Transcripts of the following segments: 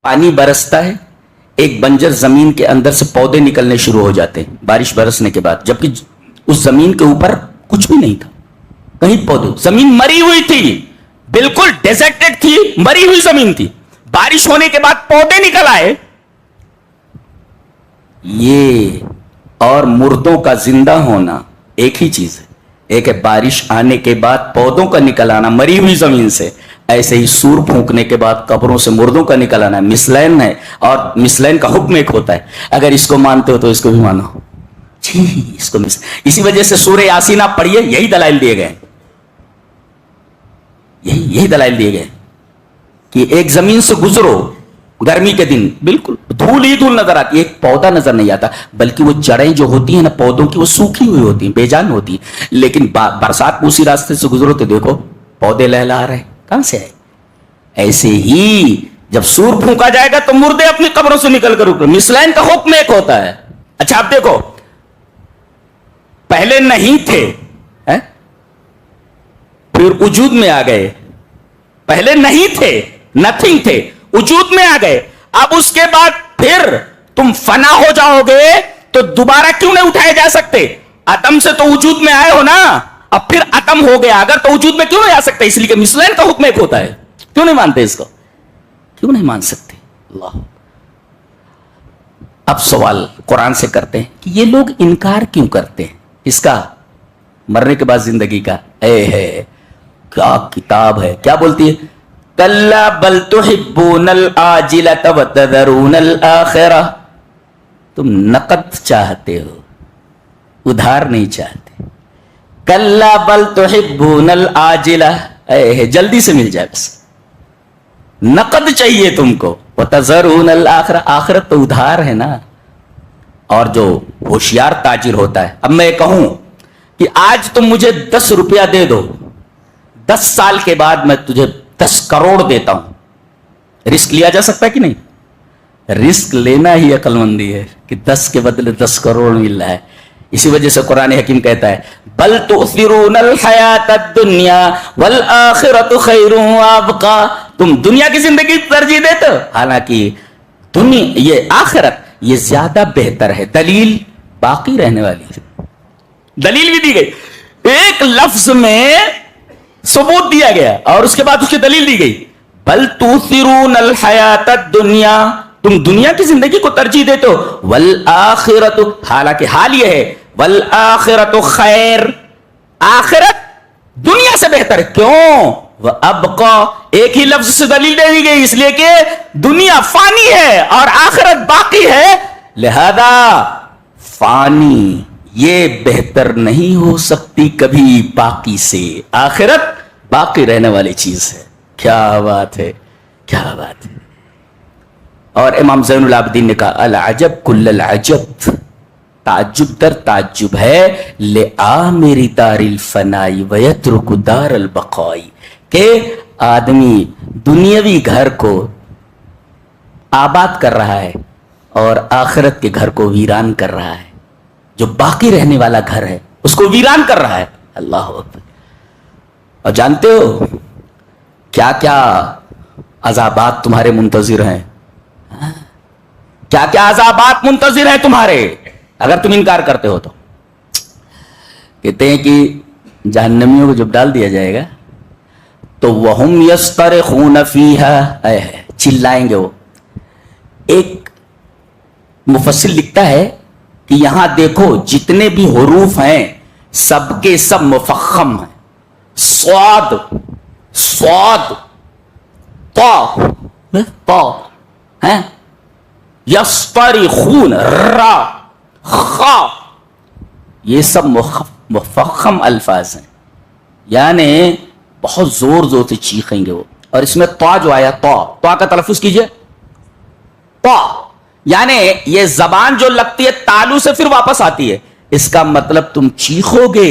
پانی برستا ہے، ایک بنجر زمین کے اندر سے پودے نکلنے شروع ہو جاتے ہیں بارش برسنے کے بعد، جبکہ اس زمین کے اوپر کچھ بھی نہیں تھا، کہیں پودے، زمین مری ہوئی تھی، بالکل ڈیزرٹڈ تھی، مری ہوئی زمین تھی، بارش ہونے کے بعد پودے نکل آئے. یہ اور مردوں کا زندہ ہونا ایک ہی چیز ہے. ایک ہے بارش آنے کے بعد پودوں کا نکل آنا مری ہوئی زمین سے، ایسے ہی سور پھونکنے کے بعد قبروں سے مردوں کا نکل آنا مثلین ہے. اور مثلین کا حکم ایک ہوتا ہے، اگر اس کو مانتے ہو تو اس کو بھی مانو. اس کو اسی وجہ سے سورہ یاسین آپ پڑھیے، یہی دلائل دیے گئے، یہی دلائل دیے گئے کہ ایک زمین سے گزرو گرمی کے دن، بالکل دھول ہی دھول نظر آتی ہے، ایک پودا نظر نہیں آتا، بلکہ وہ جڑیں جو ہوتی ہیں نا پودوں کی وہ سوکھی ہوئی ہوتی ہیں، بے جان ہوتی ہیں. لیکن برسات میں اسی راستے سے گزرو تو دیکھو پودے لہلا رہے، کہاں سے آئے؟ ایسے ہی جب سور پھونکا جائے گا تو مردے اپنی قبروں سے نکل کر اوپر. مثلین کا حکم ایک ہوتا ہے. اچھا آپ دیکھو، پہلے نہیں تھے پھر وجود میں آ گئے، پہلے نہیں تھے، نتھنگ تھے، وجود میں آ گئے، اب اس کے بعد پھر تم فنا ہو جاؤ گے تو دوبارہ کیوں نہیں اٹھائے جا سکتے؟ عدم سے تو وجود میں آئے ہو نا، اب پھر عدم ہو گیا، اگر تو وجود میں کیوں نہیں آ سکتے؟ اس لیے کہ مثلین کا حکم ایک ہوتا ہے. کیوں نہیں مانتے اس کو؟ کیوں نہیں مان سکتے؟ اللہ. اب سوال قرآن سے کرتے ہیں کہ یہ لوگ انکار کیوں کرتے ہیں اس کا، مرنے کے بعد زندگی کا؟ اے ہے کیا کتاب ہے، کیا بولتی ہے؟ کلا بل تحبون العاجلۃ وتذرون الآخرہ. تم نقد چاہتے ہو، ادھار نہیں چاہتے. کلا بل تحبون العاجلہ، اے ہے جلدی سے مل جائے، بس نقد چاہیے تم کو. وتذرون الآخرہ، آخرت تو ادھار ہے نا. اور جو ہوشیار تاجر ہوتا ہے، اب میں کہوں کہ آج تم مجھے 10 روپیہ دے دو، 10 سال کے بعد میں تجھے 10 کروڑ دیتا ہوں. رسک لیا جا سکتا ہے کہ نہیں؟ رسک لینا ہی عقل مندی ہے کہ 10 کے بدلے 10 کروڑ مل رہا ہے. اسی وجہ سے قرآن حکیم کہتا ہے بل تؤثرون الحیات الدنیا والآخرۃ خیر وابقی. تم دنیا کی زندگی ترجیح دیتے ہو، حالانکہ دنیا یہ آخرت یہ زیادہ بہتر ہے. دلیل باقی رہنے والی ہے. دلیل بھی دی گئی، ایک لفظ میں ثبوت دیا گیا اور اس کے بعد اس کی دلیل دی گئی. بل تؤثرون الحیات الدنیا، تم دنیا کی زندگی کو ترجیح دیتے ہو، والآخرۃ، حالانکہ حال یہ ہے والآخرۃ خیر، آخرت دنیا سے بہتر ہے. کیوں؟ وابقی، ایک ہی لفظ سے دلیل دے دی گئی، اس لیے کہ دنیا فانی ہے اور آخرت باقی ہے، لہذا فانی یہ بہتر نہیں ہو سکتی کبھی باقی سے. آخرت باقی رہنے والی چیز ہے. کیا بات ہے، کیا بات ہے. اور امام زین العابدین نے کہا العجب کل العجب، تعجب در تعجب ہے لعامر دار الفناء ویترک دار البقاء، کہ آدمی دنیاوی گھر کو آباد کر رہا ہے اور آخرت کے گھر کو ویران کر رہا ہے. جو باقی رہنے والا گھر ہے اس کو ویران کر رہا ہے. اللہ اکبر. اور جانتے ہو کیا کیا عذابات تمہارے منتظر ہیں؟ کیا کیا عذابات منتظر ہیں تمہارے اگر تم انکار کرتے ہو تو؟ کہتے ہیں کہ جہنمیوں کو جب ڈال دیا جائے گا تو وَهُمْ يَسْتَرِخُونَ فِيهَا، چلائیں گے وہ. ایک مفسر لکھتا ہے کہ یہاں دیکھو جتنے بھی حروف ہیں سب کے سب مفخم ہیں. صاد، صاد، طا ہیں، یسترخون، را، خا، یہ سب مفخم الفاظ ہیں، یعنی بہت زور زور سے چیخیں گے وہ. اور اس میں طا جو آیا، طا کا تلفظ کیجئے، طا، یعنی یہ زبان جو لگتی ہے تالو سے پھر واپس آتی ہے. اس کا مطلب تم چیخو گے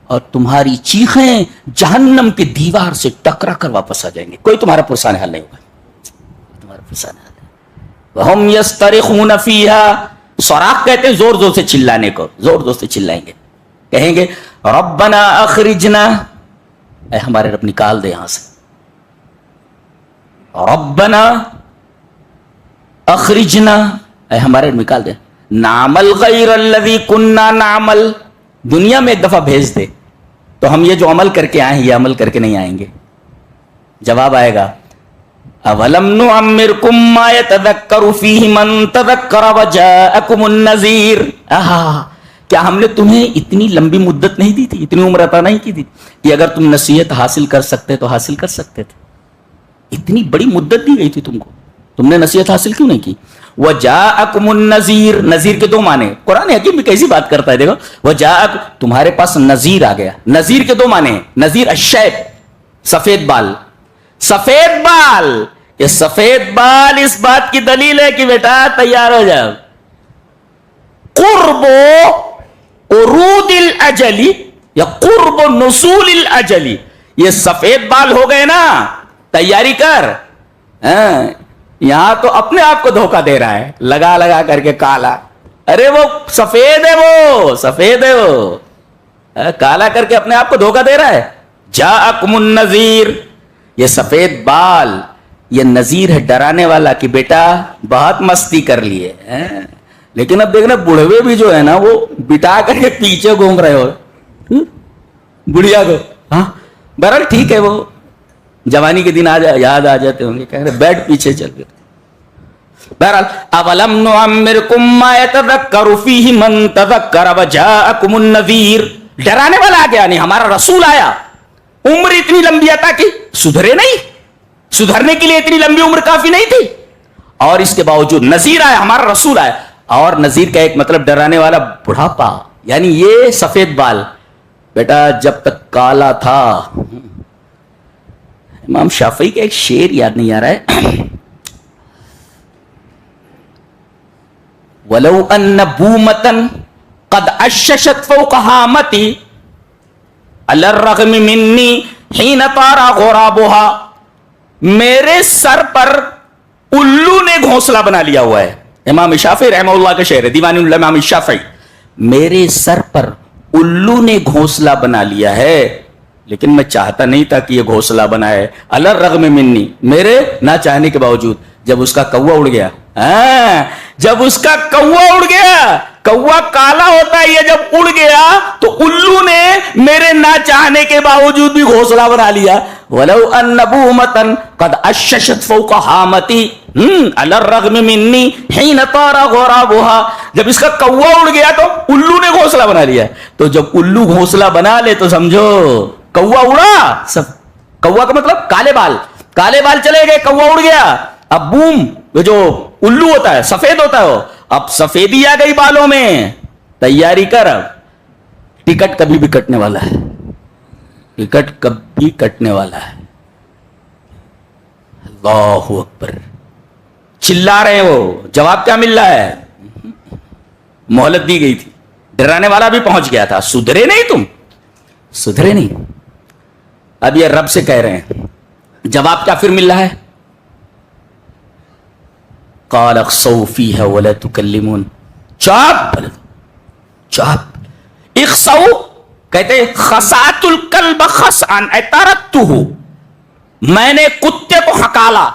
اور تمہاری چیخیں جہنم کی دیوار سے ٹکرا کر واپس آ جائیں گے. کوئی تمہارا پرسان حل نہیں ہوگا. تمہارا پرسان حل وَهُمْ يَسْتَرِخُونَ فِيهَا، صراخ کہتے ہیں زور زور سے چلانے کو. زور زور سے چلائیں گے، کہیں گے ربنا اخرجنا، اے ہمارے رب نکال دے یہاں سے. ربنا اخرجنا، اے ہمارے نکال دے، نعمل غیر الذی کننا نعمل، دنیا میں ایک دفعہ بھیج دے تو ہم یہ جو عمل کر کے آئے ہیں یہ عمل کر کے نہیں آئیں گے. جواب آئے گا اولم نعمرکم ما یتذکر فیہ من تذکر وجاءکم النذیر، کیا ہم نے تمہیں اتنی لمبی مدت نہیں دی تھی، اتنی عمر عطا نہیں کی تھی کہ اگر تم نصیحت حاصل کر سکتے تو حاصل کر سکتے تھے؟ اتنی بڑی مدت دی گئی تھی تم کو، تم نے نصیحت حاصل کیوں نہیں کی؟ وجاءکم النذیر، نذیر کے دو معنی، قرآن حکیم بھی کیسی بات کرتا ہے دیکھو. وجاءک، تمہارے پاس نذیر آ گیا. نذیر کے دو معنی ہیں، نذیر الشیب، سفید بال، سفید بال. یہ سفید بال اس بات کی دلیل ہے کہ بیٹا تیار ہو جاؤ. قرب عروض الاجل یا قرب نزول الاجل، یہ سفید بال ہو گئے نا، تیاری کر. یہاں تو اپنے آپ کو دھوکہ دے رہا ہے لگا لگا کر کے کالا. ارے وہ سفید ہے، وہ سفید ہے، وہ کالا کر کے اپنے آپ کو دھوکہ دے رہا ہے. جاءکم النذیر، یہ سفید بال یہ نذیر ہے، ڈرانے والا کہ بیٹا بہت مستی کر لیے. لیکن اب دیکھنا بڑھوے بھی جو ہے نا وہ بٹا کر کے پیچھے گھوم رہے ہو بڑھیا کو. ہاں بہرحال ٹھیک ہے، وہ جوانی کے دن یاد آ جاتے ہوں گے، کہہ رہے بیٹھ پیچھے چل گئے. بہرحال اولم نعمرکم ما یتذکر فیہ من تذکر وجاءکم النذیر، ڈرانے والا آ گیا نہیں، ہمارا رسول آیا. عمر اتنی لمبی عطا کی، سدھرے نہیں، سدھرنے کے لیے اتنی لمبی عمر کافی نہیں تھی، اور اس کے باوجود نذیر آیا، ہمارا رسول آیا. اور نذیر کا ایک مطلب ڈرانے والا بڑھاپا، یعنی یہ سفید بال بیٹا جب تک کالا تھا. امام شافعی کا ایک شعر یاد نہیں آ رہا ہے، وَلَوْ أَنَّ بُومَةً قَدْ أَشَّشَتْ فَوْقَ هَامَتِي عَلَى الرَّغْمِ مِنِّي حِينَ طَارَ غُرَابُهَا، میرے سر پر الو نے گھونسلہ بنا لیا ہوا ہے. امام شافعی رحمہ اللہ کا شعر ہے، دیوان امام شافعی. میرے سر پر الو نے گھونسلہ بنا لیا ہے، لیکن میں چاہتا نہیں تھا کہ یہ گھونسلہ بنائے. علی الرغم منی، میرے نہ چاہنے کے باوجود. جب اس کا کوا اڑ گیا، جب اس کا کوا اڑ گیا، کوا کالا ہوتا ہے، یہ جب اڑ گیا تو الو نے میرے نہ چاہنے کے باوجود بھی گھونسلہ بنا لیا. وَلَوْ أَنَّ بُومَةً قَدْ أَشَّشَتْ فَوْقَ هَامَتِي عَلَى الرَّغْمِ مِنِّي حِينَ طَارَ غُرَابُهَا، جب اس کا کوا اڑ گیا تو الو نے گھونسلہ بنا لیا. تو جب الو گھونسلہ بنا لے تو سمجھو کوا اڑا. سب کوا کا مطلب کالے بال، کالے بال چلے گئے، کوا اڑ گیا. اب بوم جو الو ہوتا ہے سفید ہوتا ہے، وہ اب سفیدی آ گئی بالوں میں. تیاری کر، ٹکٹ کبھی بھی کٹنے والا ہے، ٹکٹ کبھی کٹنے والا ہے. اللہ اکبر، چلا رہے ہیں وہ. جواب کیا مل رہا ہے؟ مہلت دی گئی تھی، ڈرانے والا بھی پہنچ گیا تھا. سدھرے نہیں، تم سدھرے نہیں. اب یہ رب سے کہہ رہے ہیں. جواب کیا پھر مل رہا ہے؟ قال اخسؤوا فيها ولا تكلمون، چاپ چاپ. اخسؤوا کہتے ہیں خسعت الکلب خسعا اے ترکتہ، میں نے کتے کو ہکالا،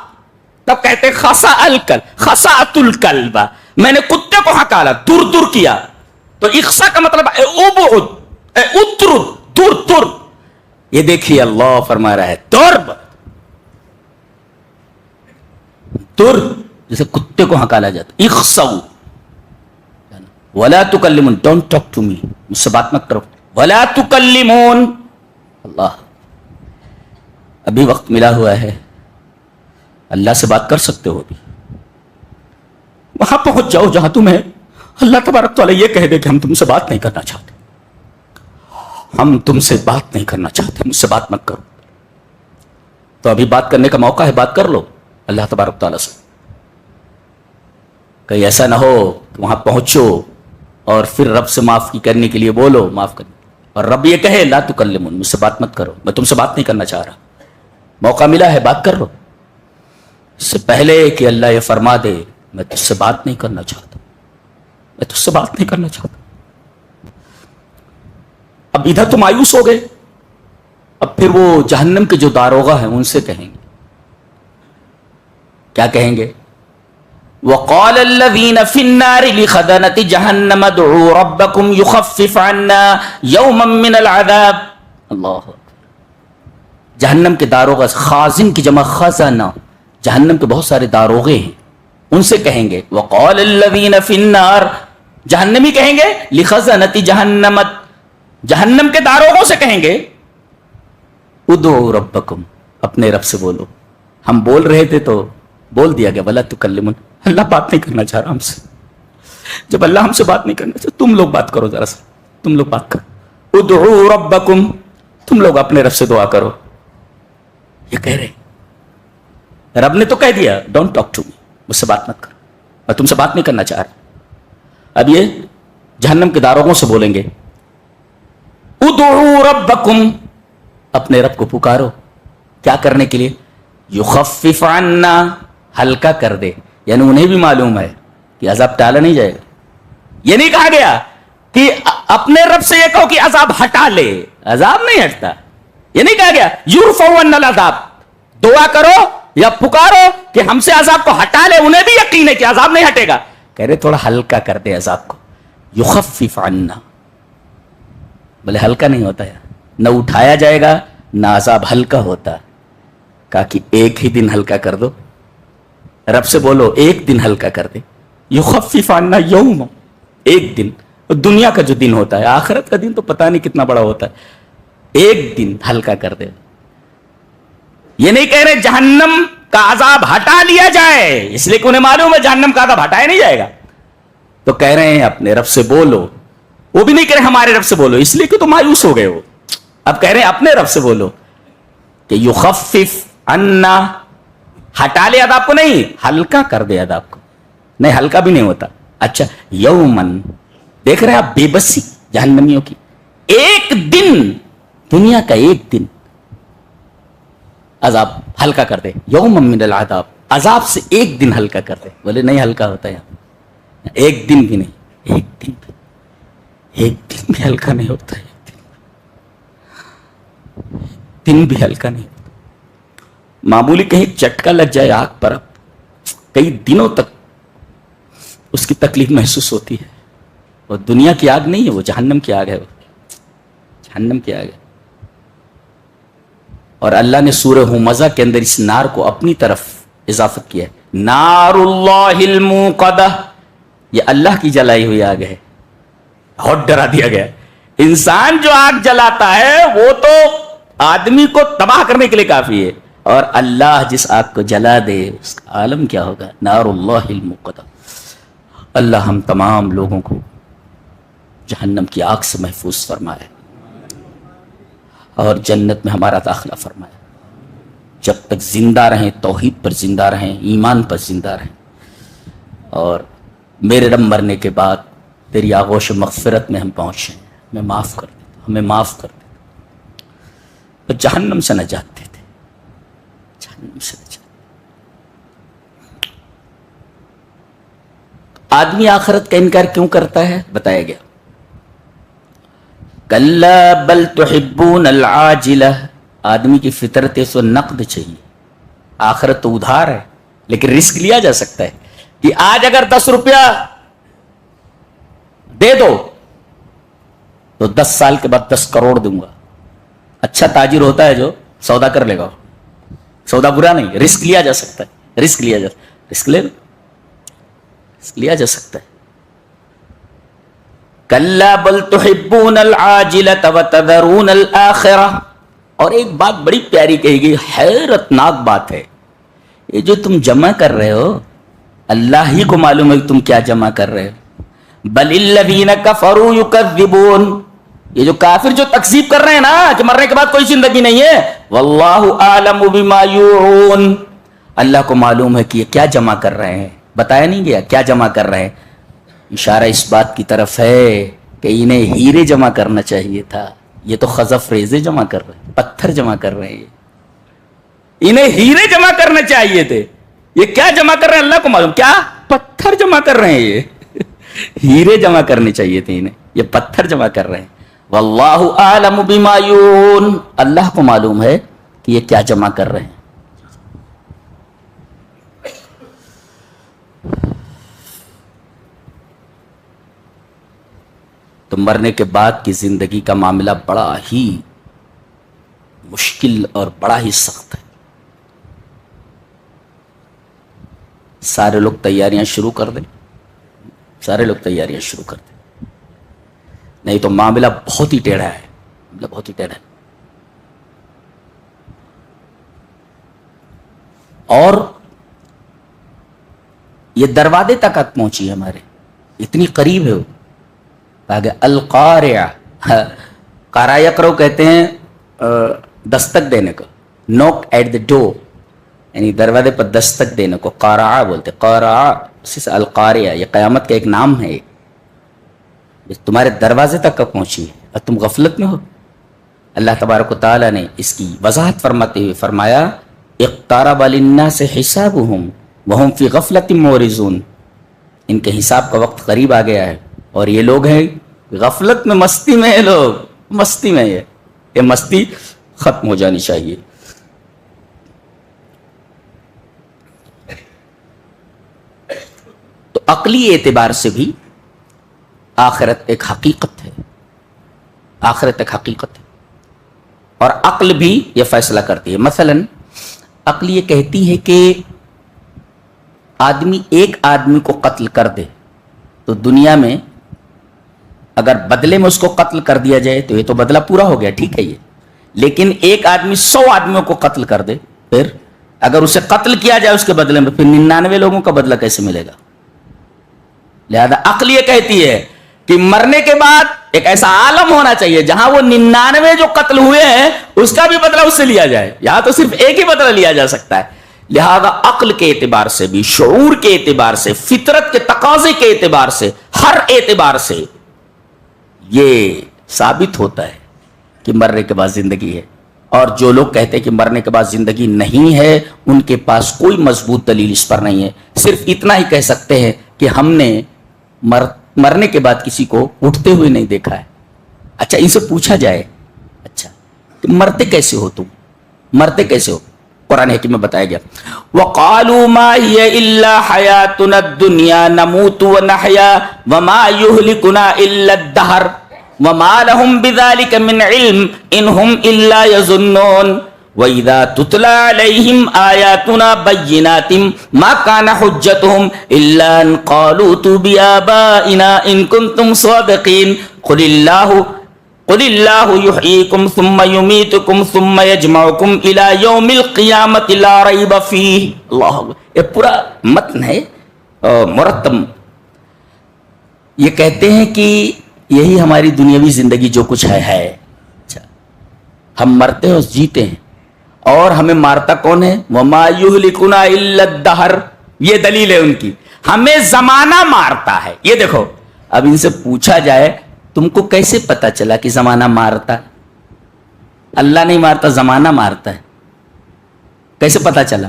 تب کہتے خسع الکلب، خسعت الکلب، میں نے کتے کو ہکالا، دور دور کیا. تو اخسا کا مطلب اے ابعد، اے اترد، دور دور. یہ دیکھیے اللہ فرما رہا ہے دور دور، جیسے کتے کو ہکالا جاتا. اخسؤوا ولا تکلمون، ڈونٹ ٹاک ٹو می، مجھ سے بات مت کرو. ولا تکلمون، اللہ ابھی وقت ملا ہوا ہے، اللہ سے بات کر سکتے ہو. ابھی وہاں پہنچ جاؤ جہاں تمہیں اللہ تبارک تعالیٰ یہ کہہ دے کہ ہم تم سے بات نہیں کرنا چاہتے، ہم تم سے بات نہیں کرنا چاہتے، مجھ سے بات مت کرو. تو ابھی بات کرنے کا موقع ہے، بات کر لو اللہ تبارک تعالیٰ سے. کہیں ایسا نہ ہو کہ وہاں پہنچو اور پھر رب سے معافی کرنے کے لیے بولو، معاف کرنے، اور رب یہ کہے لا تکلمون، مجھ سے بات مت کرو، میں تم سے بات نہیں کرنا چاہ رہا. موقع ملا ہے، بات کر لو. اس سے پہلے کہ اللہ یہ فرما دے میں تجھ سے بات نہیں کرنا چاہتا، میں تجھ سے بات نہیں کرنا چاہتا. اب ادھر تو مایوس ہو گئے، اب پھر وہ جہنم کے جو داروغہ ہیں ان سے کہیں گے، کیا کہیں گے؟ وقال الذين في النار لخزنة جهنم ادعوا ربكم يخفف عنا يوما من العذاب. اللہ جہنم کے داروغہ، خازن کی جمع خزنہ، جہنم کے بہت سارے داروغے ہیں، ان سے کہیں گے وقال الذين في النار، جہنمی کہیں گے لخزنة جہنم، جہنم کے داروغوں سے کہیں گے ادعوا ربکم، اپنے رب سے بولو. ہم بول رہے تھے تو بول دیا گیا ولا تکلمون، اللہ بات نہیں کرنا چاہ رہا ہم سے. جب اللہ ہم سے بات نہیں کرنا چاہ، تم لوگ بات کرو، ذرا سا تم لوگ بات کرو. ادعوا ربکم، تم لوگ اپنے رب سے دعا کرو. یہ کہہ رہے رب نے تو کہہ دیا ڈونٹ ٹاک ٹو می، مجھ سے بات مت کرو، میں تم سے بات نہیں کرنا چاہ رہا. اب یہ جہنم کے داروغوں سے بولیں گے ادعوا ربکم، اپنے رب کو پکارو. کیا کرنے کے لیے؟ یخفف عنا، ہلکا کر دے. یعنی انہیں بھی معلوم ہے کہ عذاب ٹالا نہیں جائے گا. یہ نہیں کہا گیا کہ اپنے رب سے یہ کہو کہ عذاب ہٹا لے، عذاب نہیں ہٹتا. یہ نہیں کہا گیا یرفع عنا العذاب، دعا کرو یا پکارو کہ ہم سے عذاب کو ہٹا لے. انہیں بھی یقین ہے کہ عذاب نہیں ہٹے گا، کہہ رہے تھوڑا ہلکا کر دے عذاب کو. یخفف عنا، بولے ہلکا نہیں ہوتا ہے، نہ اٹھایا جائے گا نہ عذاب ہلکا ہوتا. کہا کہ ایک ہی دن ہلکا کر دو، رب سے بولو ایک دن ہلکا کر دے. یخفف عنا یوم، ایک دن. دنیا کا جو دن ہوتا ہے، آخرت کا دن تو پتہ نہیں کتنا بڑا ہوتا ہے. ایک دن ہلکا کر دے. یہ نہیں کہہ رہے جہنم کا عذاب ہٹا لیا جائے، اس لیے کہ انہیں معلوم ہے جہنم کا عذاب ہٹایا نہیں جائے گا، تو کہہ رہے ہیں اپنے رب سے بولو. وہ بھی نہیں کہہ رہے ہمارے رب سے بولو، اس لیے کہ تو مایوس ہو گئے وہ. اب کہہ رہے ہیں اپنے رب سے بولو کہ یخفف عنا، ہٹا لے عذاب کو نہیں، ہلکا کر دے عذاب کو. نہیں ہلکا بھی نہیں ہوتا. اچھا یومن، دیکھ رہے ہیں آپ بے بسی جہنمیوں کی. ایک دن، دنیا کا ایک دن عذاب ہلکا کر دے. یوم من العذاب، عذاب سے ایک دن ہلکا کر دے. بولے نہیں ہلکا ہوتا ہے، ایک دن بھی نہیں، ایک دن بھی ہلکا نہیں ہوتا ہے. دن بھی ہلکا نہیں ہوتا. معمولی کہیں چٹکا لگ جائے آگ پر، کئی دنوں تک اس کی تکلیف محسوس ہوتی ہے. وہ دنیا کی آگ نہیں ہے، وہ جہنم کی آگ ہے، وہ جہنم کی آگ ہے. اور اللہ نے سورہ ہمزہ کے اندر اس نار کو اپنی طرف اضافت کیا ہے. نار اللہ الموقدہ، یہ اللہ کی جلائی ہوئی آگ ہے. بہت ڈرا دیا گیا. انسان جو آگ جلاتا ہے وہ تو آدمی کو تباہ کرنے کے لیے کافی ہے، اور اللہ جس آگ کو جلا دے اس کا عالم کیا ہوگا. نار اللہ الموقدہ. اللہ ہم تمام لوگوں کو جہنم کی آگ سے محفوظ فرمائے اور جنت میں ہمارا داخلہ فرمائے. جب تک زندہ رہیں توحید پر زندہ رہیں، ایمان پر زندہ رہیں. اور میرے رب مرنے کے بعد تیری آغوش مغفرت میں ہم پہنچیں، ہمیں معاف کر دے، ہمیں معاف کر دے. تو جہنم سے نجات دے دے، جہنم سے نجات. آدمی آخرت کا انکار کیوں کرتا ہے بتایا گیا. کلا بل تحبون العاجلہ، آدمی کی فطرت ہے سو نقد چاہیے. آخرت تو ادھار ہے لیکن رسک لیا جا سکتا ہے کہ آج اگر 10 روپیہ دے دو تو 10 سال کے بعد 10 کروڑ دوں گا. اچھا تاجر ہوتا ہے جو سودا کر لے گا، سودا برا نہیں، رسک لیا جا سکتا ہے. رسک لیا جا، رسک لے لو، رسک لیا جا سکتا ہے. کلا بل تحبون العاجلۃ وتذرون الآخرہ. اور ایک بات بڑی پیاری کہی گئی، حیرت ناک بات ہے. یہ جو تم جمع کر رہے ہو اللہ ہی کو معلوم ہے کہ تم کیا جمع کر رہے ہو. بل الذین کفروا یکذبون، یہ جو کافر جو تکذیب کر رہے ہیں نا کہ مرنے کے بعد کوئی زندگی نہیں ہے، واللہ اعلم بما یوعون، اللہ کو معلوم ہے کہ یہ کیا جمع کر رہے ہیں. بتایا نہیں گیا کیا جمع کر رہے ہیں. اشارہ اس بات کی طرف ہے کہ انہیں ہیرے جمع کرنا چاہیے تھا، یہ تو خزف ریزے جمع کر رہے ہیں، پتھر جمع کر رہے ہیں. انہیں ہیرے جمع کرنا چاہیے تھے، یہ کیا جمع کر رہے ہیں اللہ کو معلوم. کیا پتھر جمع کر رہے ہیں، یہ ہیرے جمع کرنے چاہیے تھے انہیں، یہ پتھر جمع کر رہے ہیں. واللہ اعلم بما یوعون، اللہ کو معلوم ہے کہ یہ کیا جمع کر رہے ہیں. تو مرنے کے بعد کی زندگی کا معاملہ بڑا ہی مشکل اور بڑا ہی سخت ہے. سارے لوگ تیاریاں شروع کر دیں، سارے لوگ تیاریاں شروع کر دیں، نہیں تو معاملہ بہت ہی ٹیڑھا ہے، معاملہ بہت ہی ٹیڑھا ہے. اور یہ دروازے تک پہنچی ہے ہمارے، اتنی قریب ہے وہ. آگے القارعہ، قارع یقرؤ کہتے ہیں دستک دینے کو، نوک ایٹ دا ڈور، یعنی دروازے پر دستک دینے کو قارعہ بولتے. قارعہ اسی سے القارعہ، یہ قیامت کا ایک نام ہے، تمہارے دروازے تک پہنچی ہے اور تم غفلت میں ہو. اللہ تبارک و تعالیٰ نے اس کی وضاحت فرماتے ہوئے فرمایا اقترب للناس حسابهم وهم فی غفلۃ معرضون، ان کے حساب کا وقت قریب آ گیا ہے اور یہ لوگ ہیں غفلت میں، مستی میں ہے، لوگ مستی میں ہے. یہ مستی ختم ہو جانی چاہیے. تو عقلی اعتبار سے بھی آخرت ایک حقیقت ہے، آخرت ایک حقیقت ہے، اور عقل بھی یہ فیصلہ کرتی ہے. مثلا عقل یہ کہتی ہے کہ آدمی ایک آدمی کو قتل کر دے تو دنیا میں اگر بدلے میں اس کو قتل کر دیا جائے تو یہ تو بدلہ پورا ہو گیا، ٹھیک ہے یہ. لیکن ایک آدمی 100 آدمیوں کو قتل کر دے، پھر اگر اسے قتل کیا جائے اس کے بدلے میں، پھر 99 لوگوں کا بدلہ کیسے ملے گا؟ لہذا عقل یہ کہتی ہے کہ مرنے کے بعد ایک ایسا عالم ہونا چاہیے جہاں وہ 99 جو قتل ہوئے ہیں اس کا بھی بدلہ اس سے لیا جائے. یہاں تو صرف ایک ہی بدلہ لیا جا سکتا ہے. لہذا عقل کے اعتبار سے بھی، شعور کے اعتبار سے، فطرت کے تقاضے کے اعتبار سے، ہر اعتبار سے یہ ثابت ہوتا ہے کہ مرنے کے بعد زندگی ہے. اور جو لوگ کہتے ہیں کہ مرنے کے بعد زندگی نہیں ہے ان کے پاس کوئی مضبوط دلیل اس پر نہیں ہے. صرف اتنا ہی کہہ سکتے ہیں کہ ہم نے مرنے کے بعد کسی کو اٹھتے ہوئے نہیں دیکھا ہے. اچھا ان سے پوچھا جائے اچھا کہ مرتے کیسے ہو، تم مرتے کیسے ہو؟ قرآن حکیم میں بتایا گیا وَقَالُوا مَا هِيَ إِلَّا حَيَاتُنَا الدُّنْيَا نَمُوتُ وَنَحْيَا وَمَا يُهْلِكُنَا إِلَّا الدَّهْرُ وَمَا لَهُمْ بِذَلِكَ مِنْ عِلْمٍ إِنْ هُمْ إِلَّا يَظُنُّونَ وَإِذَا تُتْلَى عَلَيْهِمْ آيَاتُنَا بَيِّنَاتٍ مَا كَانَ حُجَّتُهُمْ إِلَّا أَنْ قَالُوا ائْتُوا بِآبَائِنَا إِنْ كُنْتُمْ صَادِقِينَ قل اللہ یحییکم ثم یمیتکم ثم یجمعکم الی یوم القیامت لا ریب فیہ. اللہ یہ پورا متن ہے مرتب. یہ کہتے ہیں کہ یہی ہماری دنیاوی زندگی جو کچھ ہے. اچھا ہم مرتے ہیں جیتے ہیں، اور ہمیں مارتا کون ہے؟ وما یہلکنا الا الدہر. یہ دلیل ہے ان کی، ہمیں زمانہ مارتا ہے. یہ دیکھو اب ان سے پوچھا جائے تم کو کیسے پتا چلا کہ زمانہ مارتا؟ اللہ نہیں مارتا، زمانہ مارتا ہے. کیسے پتا چلا؟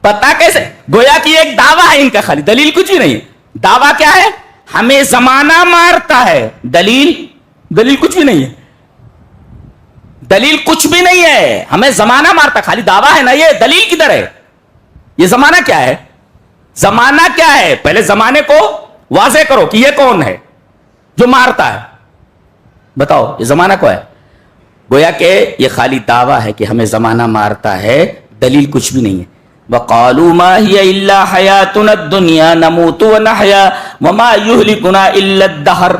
پتا کیسے؟ گویا کہ ایک دعویٰ ہے ان کا، خالی دلیل کچھ بھی نہیں ہے. دعویٰ کیا ہے؟ ہمیں زمانہ مارتا ہے. دلیل کچھ بھی نہیں ہے، دلیل کچھ بھی نہیں ہے. ہمیں زمانہ مارتا، خالی دعویٰ ہے نا. یہ دلیل کدھر ہے؟ یہ زمانہ کیا ہے؟ زمانہ کیا ہے؟ پہلے زمانے کو واضح کرو کہ یہ کون ہے جو مارتا ہے. بتاؤ یہ زمانہ کو ہے. گویا کہ یہ خالی دعویٰ ہے کہ ہمیں زمانہ مارتا ہے، دلیل کچھ بھی نہیں ہے. وَقَالُوا مَا هِيَ إِلَّا حَيَاتُنَا الدُّنْيَا نَمُوتُ وَنَحْيَا وَمَا يُهْلِكُنَا إِلَّا الدَّهْرُ.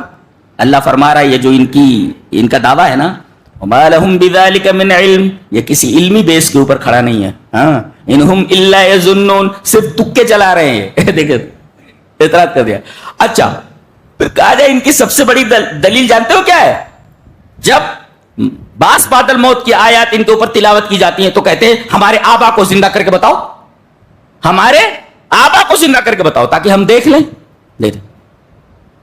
اللہ فرما رہا ہے یہ جو ان کا دعویٰ ہے نا، وَمَا لَهُمْ بِذَلِكَ مِنْ عِلْمٍ، یہ کسی علمی بیس کے اوپر کھڑا نہیں ہے. إِنْهُمْ إِلَّا يَظُنُّونَ، صرف تکے چلا رہے ہیں. دیکھیں اعتراض کر دیا. اچھا پھر کہا جائے ان کی سب سے بڑی دلیل جانتے ہو کیا ہے؟ جب باس بادل موت کی آیات ان کے اوپر تلاوت کی جاتی ہیں تو کہتے ہیں ہمارے آبا کو زندہ کر کے بتاؤ، ہمارے آبا کو زندہ کر کے بتاؤ تاکہ ہم دیکھ لیں.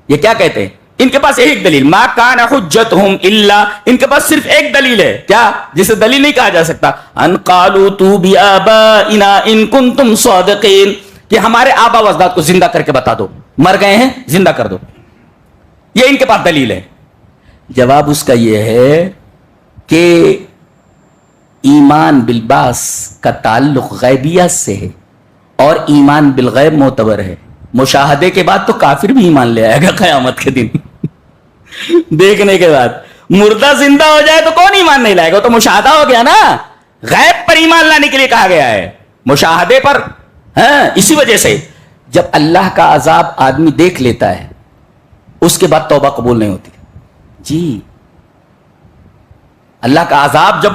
یہ کیا کہتے ہیں؟ ان کے پاس ایک دلیل، ما کان حجتہم الا، ان کے پاس صرف ایک دلیل ہے. کیا؟ جسے دلیل نہیں کہا جا سکتا. ان قالوا تو بآبائنا ان کنتم صادقین، کہ ہمارے آبا و اجداد کو زندہ کر کے بتا دو، مر گئے ہیں زندہ کر دو. یہ ان کے پاس دلیل ہے. جواب اس کا یہ ہے کہ ایمان بالبعث کا تعلق غیبیت سے ہے اور ایمان بالغیب معتبر ہے. مشاہدے کے بعد تو کافر بھی ایمان لے آئے گا قیامت کے دن. دیکھنے کے بعد مردہ زندہ ہو جائے تو کون ایمان نہیں لائے گا؟ تو مشاہدہ ہو گیا نا. غیب پر ایمان لانے کے لیے کہا گیا ہے, مشاہدے پر. اسی وجہ سے جب اللہ کا عذاب آدمی دیکھ لیتا ہے اس کے بعد توبہ قبول نہیں ہوتی. جی, اللہ کا عذاب جب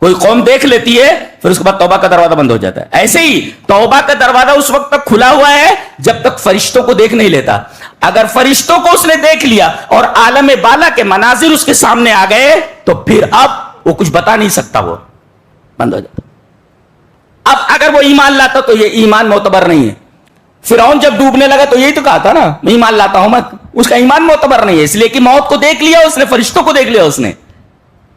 کوئی قوم دیکھ لیتی ہے پھر اس کے بعد توبہ کا دروازہ بند ہو جاتا ہے. ایسے ہی توبہ کا دروازہ اس وقت تک کھلا ہوا ہے جب تک فرشتوں کو دیکھ نہیں لیتا. اگر فرشتوں کو اس نے دیکھ لیا اور عالم بالا کے مناظر اس کے سامنے آ گئے تو پھر اب وہ کچھ بتا نہیں سکتا, وہ بند ہو جاتا. اب اگر وہ ایمان لاتا تو یہ ایمان معتبر نہیں ہے. فرعون جب ڈوبنے لگا تو یہی تو کہا تھا نا, میں ایمان لاتا ہوں, میں اس کا ایمان معتبر نہیں ہے اس لیے کہ موت کو دیکھ لیا اس نے, فرشتوں کو دیکھ لیا اس نے,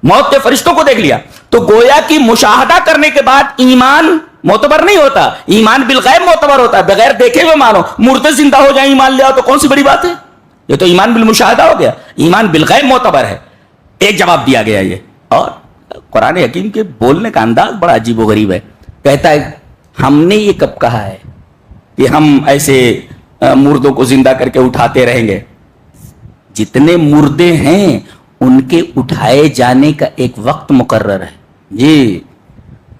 موت کے فرشتوں کو دیکھ لیا. تو گویا کی مشاہدہ کرنے کے بعد ایمان معتبر نہیں ہوتا, ایمان بالغیب معتبر ہوتا ہے. بغیر دیکھے ہوئے مانو, مردے زندہ ہو جائیں ایمان لیا تو کون سی بڑی بات ہے؟ یہ تو ایمان بالمشاہدہ ہو گیا. ایمان بالغیب معتبر ہے. ایک جواب دیا گیا یہ. اور قرآن حکیم کے بولنے کا انداز بڑا عجیب و غریب ہے. کہتا ہے ہم نے یہ کب کہا ہے کہ ہم ایسے مردوں کو زندہ کر کے اٹھاتے رہیں گے؟ جتنے مردے ہیں ان کے اٹھائے جانے کا ایک وقت مقرر ہے. جی,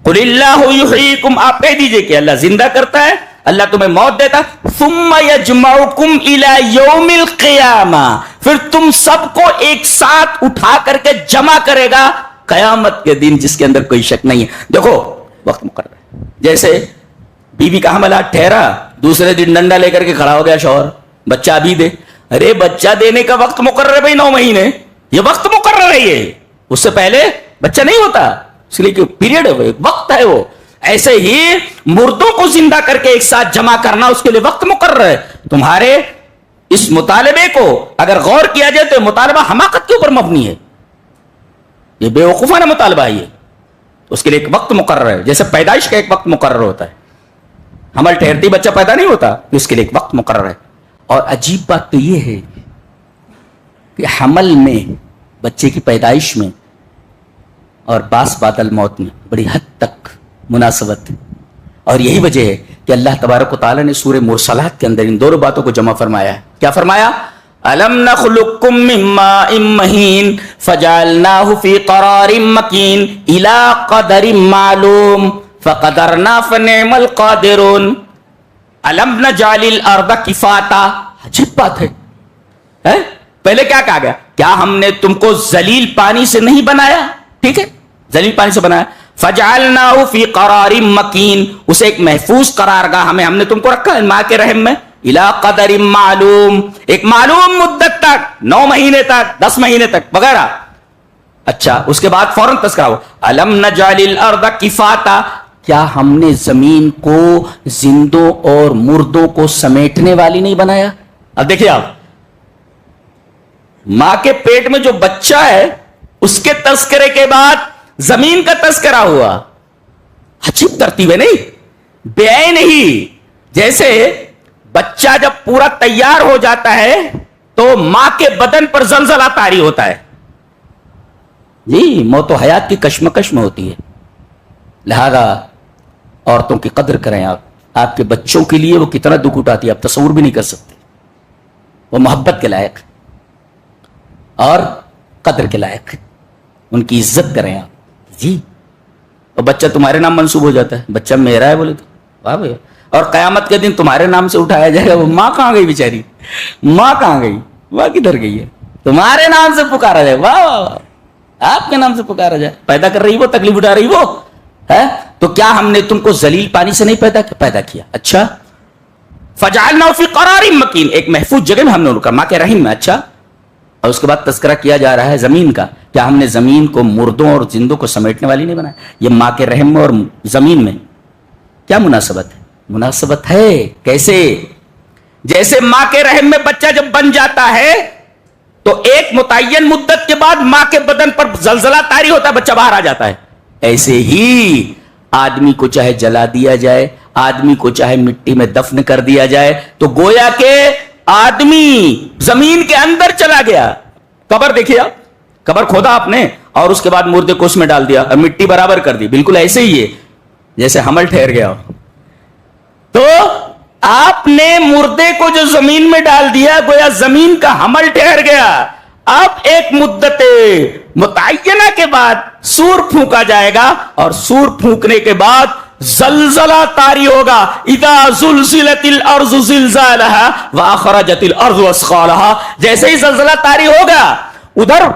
قل اللہ یحییکم, آپ کہہ دیجئے کہ اللہ زندہ کرتا ہے, اللہ تمہیں موت دیتا, ثم یجمعکم الی یوم القیامہ, پھر تم سب کو ایک ساتھ اٹھا کر کے جمع کرے گا قیامت کے دن جس کے اندر کوئی شک نہیں ہے. دیکھو وقت مقرر ہے. جیسے بیوی کا حمل ٹھہرا, دوسرے دن ڈنڈا لے کر کے کھڑا ہو گیا شوہر, بچہ ابھی دے. ارے بچہ دینے کا وقت مقرر ہے بھائی, 9 مہینے, یہ وقت مقرر ہے. یہ اس سے پہلے بچہ نہیں ہوتا, اس لیے کہ پیریڈ ہے, وقت ہے وہ. ایسے ہی مردوں کو زندہ کر کے ایک ساتھ جمع کرنا, اس کے لیے وقت مقرر ہے. تمہارے اس مطالبے کو اگر غور کیا جائے تو مطالبہ حماقت کے اوپر مبنی ہے, یہ بے وقوفانہ مطالبہ ہے. یہ اس کے لیے ایک وقت مقرر ہے, جیسے پیدائش کا ایک وقت مقرر ہوتا ہے. حمل ٹھہرتی بچہ پیدا نہیں ہوتا, اس کے لیے ایک وقت مقرر ہے. اور عجیب بات تو یہ ہے کہ حمل میں, بچے کی پیدائش میں اور باس بادل موت میں بڑی حد تک مناسبت ہے. اور یہی وجہ ہے کہ اللہ تبارک و تعالیٰ نے سورہ مرسلات کے اندر ان دونوں باتوں کو جمع فرمایا ہے. کیا فرمایا؟ أَلَمْ نَخْلُقكُّم مِّن مَّاءٍ مَّهِينٍ فَجَعَلْنَاهُ فِي قَرَارٍ مَّكِينٍ إِلَىٰ قَدَرٍ مَّعْلُومٍ فَقَدَرْنَا فَنِعْمَ الْقَادِرُونَ. أَلَمْ نَجْعَلِ الْأَرْضَ كِفَاتًا, عجیب بات ہے. پہلے کیا کہا گیا؟ کیا ہم نے تم کو ذلیل پانی سے نہیں بنایا؟ ٹھیک ہے, ذلیل پانی سے بنایا. فَجَعَلْنَاهُ فِي قَرَارٍ مَّكِينٍ, اسے ایک محفوظ قرارگاہ ہم نے تم کو رکھا ہے ماں کے رحم میں. اِلَىٰ قَدَرٍ مَّعْلُومٍ, ایک معلوم مدت تک, 9 مہینے تک, 10 مہینے تک وغیرہ. اچھا, اس کے بعد فوراً تذکرہ ہو, أَلَمْ نَجْعَلِ الْأَرْضَ كِفَاتًا, کیا ہم نے زمین کو زندوں اور مردوں کو سمیٹنے والی نہیں بنایا؟ اب دیکھیے آپ, ماں کے پیٹ میں جو بچہ ہے اس کے تذکرے کے بعد زمین کا تذکرہ ہوا. عجیب ترتیب ہے نہیں, بے نہیں. جیسے بچہ جب پورا تیار ہو جاتا ہے تو ماں کے بدن پر زلزلہ طاری ہوتا ہے. جی, موت و حیات کی کشمکش میں ہوتی ہے. لہذا عورتوں کی قدر کریں آپ. آپ کے بچوں کے لیے وہ کتنا دکھ اٹھاتی ہے آپ تصور بھی نہیں کر سکتے. وہ محبت کے لائق اور قدر کے لائق, ان کی عزت کریں آپ. جی, اور بچہ تمہارے نام منسوب ہو جاتا ہے, بچہ میرا ہے بولے تو واہ بھائی, اور قیامت کے دن تمہارے نام سے اٹھایا جائے گا. وہ ماں کہاں گئی بیچاری, ماں کہاں گئی, وہ کدھر گئی ہے؟ تمہارے نام سے پکارا جائے, واہ واہ واہ, آپ کے نام سے پکارا جائے. پیدا کر رہی وہ, تکلیف اٹھا رہی وہ ہے, تو کیا ہم نے تم کو ذلیل پانی سے نہیں پیدا کیا؟ اچھا, فجعلنا فی قرار مکین, ایک محفوظ جگہ میں ہم نے رکھا, ماں کے رحم میں. اچھا, اور اس کے بعد تذکرہ کیا جا رہا ہے زمین کا. کیا ہم نے زمین کو مردوں اور زندوں کو سمیٹنے والی نہیں بنایا؟ یہ ماں کے رحم میں اور زمین میں کیا مناسبت ہے؟ مناسبت ہے. کیسے؟ جیسے ماں کے رحم میں بچہ جب بن جاتا ہے تو ایک متعین مدت کے بعد ماں کے بدن پر زلزلہ طاری ہوتا ہے, بچہ باہر آ جاتا ہے. ایسے ہی آدمی کو چاہے جلا دیا جائے, آدمی کو چاہے مٹی میں دفن کر دیا جائے, تو گویا کہ آدمی زمین کے اندر چلا گیا. قبر دیکھیے آپ, قبر کھودا آپ نے اور اس کے بعد مردے کو اس میں ڈال دیا اور مٹی برابر کر دی. بالکل ایسے ہی ہے جیسے حمل ٹھہر گیا. تو آپ نے مردے کو جو زمین میں ڈال دیا, گویا زمین کا حمل ٹھہر گیا. اب ایک مدت متعینہ کے بعد سور پھونکا جائے گا اور سور پھونکنے کے بعد زلزلہ طاری ہوگا. اذا زلزلت الارض زلزالها واخرجت الارض اثقالها. جیسے ہی زلزلہ طاری ہوگا, ادھر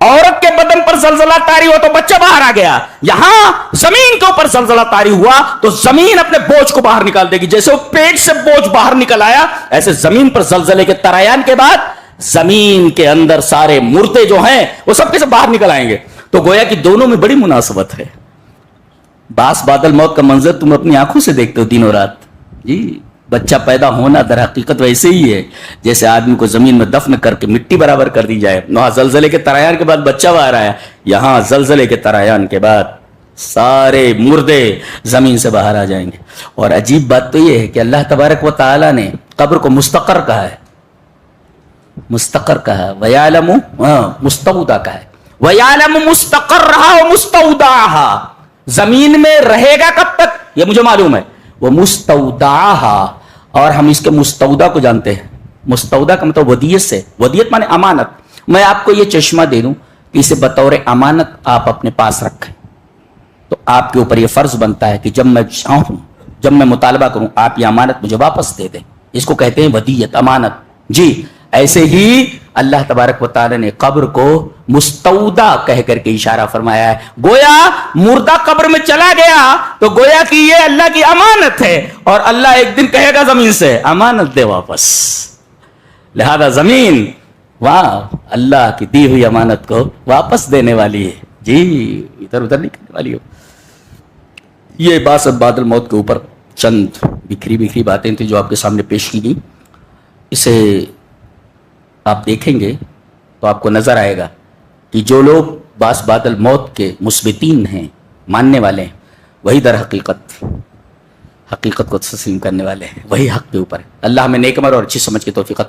عورت کے بدن پر زلزلہ طاری ہوا تو بچہ باہر آ گیا, یہاں زمین کے اوپر زلزلہ طاری ہوا تو زمین اپنے بوجھ کو باہر نکال دے گی. جیسے وہ پیٹ سے بوجھ باہر نکل آیا, ایسے زمین پر زلزلے کے ترایان کے بعد زمین کے اندر سارے مردے جو ہیں وہ سب کے سب باہر نکل آئیں گے. تو گویا کہ دونوں میں بڑی مناسبت ہے. باس بادل موت کا منظر تم اپنی آنکھوں سے دیکھتے ہو دن و رات. جی, بچہ پیدا ہونا در حقیقت ویسے ہی ہے جیسے آدمی کو زمین میں دفن کر کے مٹی برابر کر دی جائے. وہاں زلزلے کے ترایان کے بعد بچہ باہر آیا, یہاں زلزلے کے ترایان کے بعد سارے مردے زمین سے باہر آ جائیں گے. اور عجیب بات تو یہ ہے کہ اللہ تبارک و تعالی نے قبر کو مستقر کہا ہے, مستقر کہا, وَيَعْلَمُ مستودع کہا ہے. وَيَعْلَمُ مُسْتَقَرَّهَا وَمُسْتَوْدَعَهَا. زمین میں رہے گا کب تک یہ مجھے معلوم ہے. وہ مستودعها, اور ہم اس کے مستودع کو جانتے ہیں. مستودع کا مطلب ودیت سے, ودیت مانے امانت. میں آپ کو یہ چشمہ دے دوں کہ اسے بطور امانت آپ اپنے پاس رکھیں, تو آپ کے اوپر یہ فرض بنتا ہے کہ جب میں چاہوں, جب میں مطالبہ کروں, آپ یہ امانت مجھے واپس دے دیں. اس کو کہتے ہیں ودیت, امانت. جی, ایسے ہی اللہ تبارک و تعالی نے قبر کو مستودع کہہ کر کے اشارہ فرمایا ہے. گویا مردہ قبر میں چلا گیا تو گویا کہ یہ اللہ کی امانت ہے, اور اللہ ایک دن کہے گا زمین سے امانت دے واپس. لہذا زمین واہ اللہ کی دی ہوئی امانت کو واپس دینے والی ہے. جی, ادھر ادھر نہیں کرنے والی ہو. یہ باس بادل موت کے اوپر چند بکھری بکھری باتیں تھیں جو آپ کے سامنے پیش کی گئی. اسے آپ دیکھیں گے تو آپ کو نظر آئے گا کہ جو لوگ باس بادل موت کے مثبتین ہیں, ماننے والے ہیں, وہی در حقیقت کو تسلیم کرنے والے ہیں, وہی حق کے اوپر ہے. اللہ ہمیں نیک عمل اور اچھی سمجھ کی توفیق عطا